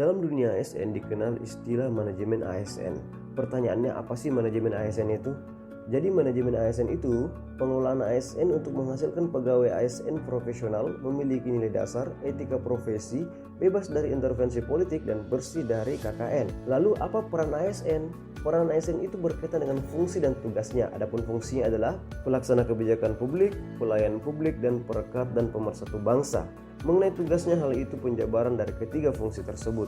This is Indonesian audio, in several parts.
Dalam dunia ASN dikenal istilah manajemen ASN. Pertanyaannya, apa sih manajemen ASN itu? Jadi manajemen ASN itu pengelolaan ASN untuk menghasilkan pegawai ASN profesional, memiliki nilai dasar, etika profesi, bebas dari intervensi politik, dan bersih dari KKN. Lalu apa peran ASN? Peran ASN itu berkaitan dengan fungsi dan tugasnya. Adapun fungsinya adalah pelaksana kebijakan publik, pelayan publik, dan perekat dan pemersatu bangsa. Mengenai tugasnya, hal itu penjabaran dari ketiga fungsi tersebut.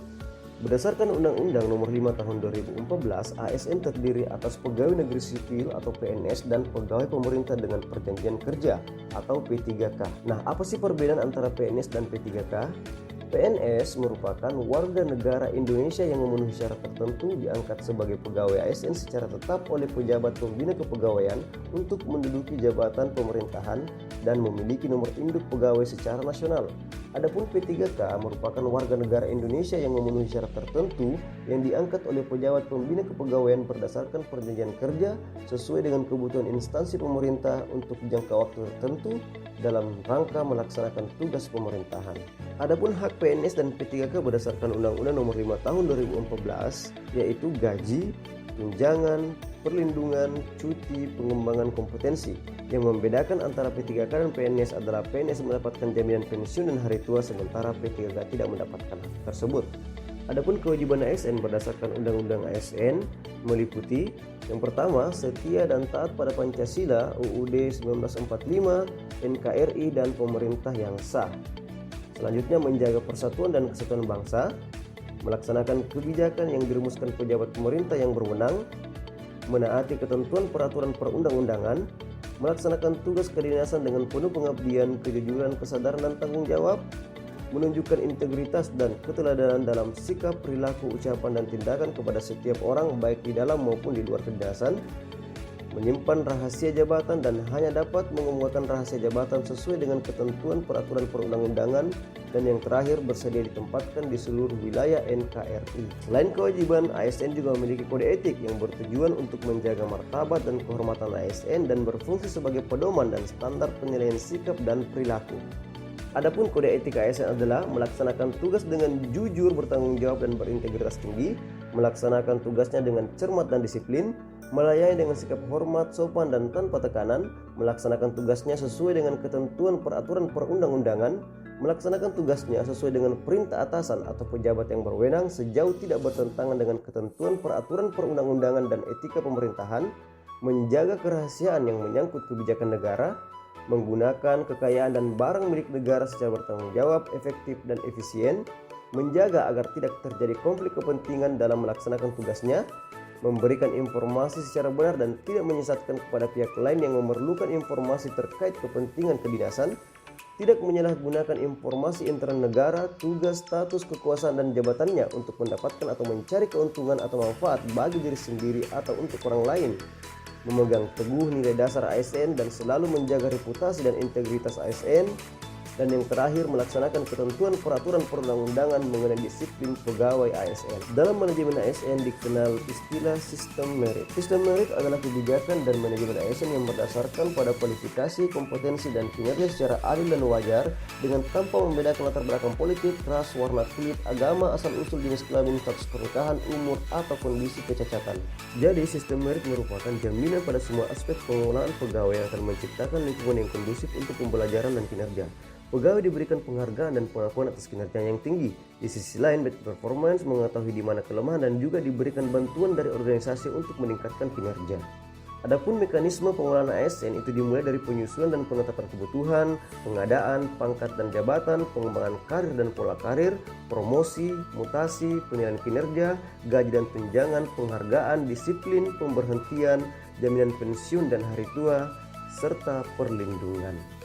Berdasarkan Undang-Undang Nomor 5 Tahun 2014, ASN terdiri atas pegawai negeri sipil atau PNS dan pegawai pemerintah dengan perjanjian kerja atau P3K. Nah, apa sih perbedaan antara PNS dan P3K? PNS merupakan warga negara Indonesia yang memenuhi syarat tertentu diangkat sebagai pegawai ASN secara tetap oleh pejabat pembina kepegawaian untuk menduduki jabatan pemerintahan dan memiliki nomor induk pegawai secara nasional. Adapun P3K merupakan warga negara Indonesia yang memenuhi syarat tertentu yang diangkat oleh pejabat pembina kepegawaian berdasarkan perjanjian kerja sesuai dengan kebutuhan instansi pemerintah untuk jangka waktu tertentu dalam rangka melaksanakan tugas pemerintahan. Adapun hak PNS dan P3K berdasarkan Undang-Undang Nomor 5 Tahun 2014 yaitu gaji, tunjangan, perlindungan, cuti, pengembangan kompetensi. Yang membedakan antara P3K dan PNS adalah PNS mendapatkan jaminan pensiun dan hari tua sementara P3K tidak mendapatkan hak tersebut. Adapun kewajiban ASN berdasarkan Undang-Undang ASN meliputi yang pertama, setia dan taat pada Pancasila, UUD 1945, NKRI, dan pemerintah yang sah. Selanjutnya, menjaga persatuan dan kesatuan bangsa, melaksanakan kebijakan yang dirumuskan pejabat pemerintah yang berwenang, menaati ketentuan peraturan perundang-undangan, melaksanakan tugas kedinasan dengan penuh pengabdian, kejujuran, kesadaran, dan tanggung jawab, menunjukkan integritas dan keteladanan dalam sikap, perilaku, ucapan, dan tindakan kepada setiap orang baik di dalam maupun di luar kedinasan, menyimpan rahasia jabatan dan hanya dapat mengemukakan rahasia jabatan sesuai dengan ketentuan peraturan perundang-undangan, dan yang terakhir bersedia ditempatkan di seluruh wilayah NKRI. Selain kewajiban, ASN juga memiliki kode etik yang bertujuan untuk menjaga martabat dan kehormatan ASN dan berfungsi sebagai pedoman dan standar penilaian sikap dan perilaku. Adapun kode etik ASN adalah melaksanakan tugas dengan jujur, bertanggung jawab, dan berintegritas tinggi, melaksanakan tugasnya dengan cermat dan disiplin, melayani dengan sikap hormat, sopan, dan tanpa tekanan, melaksanakan tugasnya sesuai dengan ketentuan peraturan perundang-undangan, melaksanakan tugasnya sesuai dengan perintah atasan atau pejabat yang berwenang sejauh tidak bertentangan dengan ketentuan peraturan perundang-undangan dan etika pemerintahan, menjaga kerahasiaan yang menyangkut kebijakan negara, menggunakan kekayaan dan barang milik negara secara bertanggung jawab, efektif, dan efisien, menjaga agar tidak terjadi konflik kepentingan dalam melaksanakan tugasnya, memberikan informasi secara benar dan tidak menyesatkan kepada pihak lain yang memerlukan informasi terkait kepentingan kedinasan, tidak menyalahgunakan informasi internal negara, tugas, status, kekuasaan, dan jabatannya untuk mendapatkan atau mencari keuntungan atau manfaat bagi diri sendiri atau untuk orang lain, memegang teguh nilai dasar ASN dan selalu menjaga reputasi dan integritas ASN, dan yang terakhir melaksanakan ketentuan peraturan perundang-undangan mengenai disiplin pegawai ASN. Dalam manajemen ASN dikenal istilah sistem merit. Sistem merit adalah kebijakan dan manajemen ASN yang berdasarkan pada kualifikasi, kompetensi, dan kinerja secara adil dan wajar dengan tanpa membedakan latar belakang politik, ras, warna kulit, agama, asal-usul, jenis kelamin, status pernikahan, umur, atau kondisi kecacatan. Jadi sistem merit merupakan jaminan pada semua aspek pengelolaan pegawai yang akan menciptakan lingkungan yang kondusif untuk pembelajaran dan kinerja. Pegawai diberikan penghargaan dan pengakuan atas kinerja yang tinggi. Di sisi lain, bad performance mengetahui di mana kelemahan dan juga diberikan bantuan dari organisasi untuk meningkatkan kinerja. Adapun mekanisme pengelolaan ASN itu dimulai dari penyusunan dan penetapan kebutuhan, pengadaan, pangkat dan jabatan, pengembangan karir dan pola karir, promosi, mutasi, penilaian kinerja, gaji dan tunjangan, penghargaan, disiplin, pemberhentian, jaminan pensiun dan hari tua, serta perlindungan.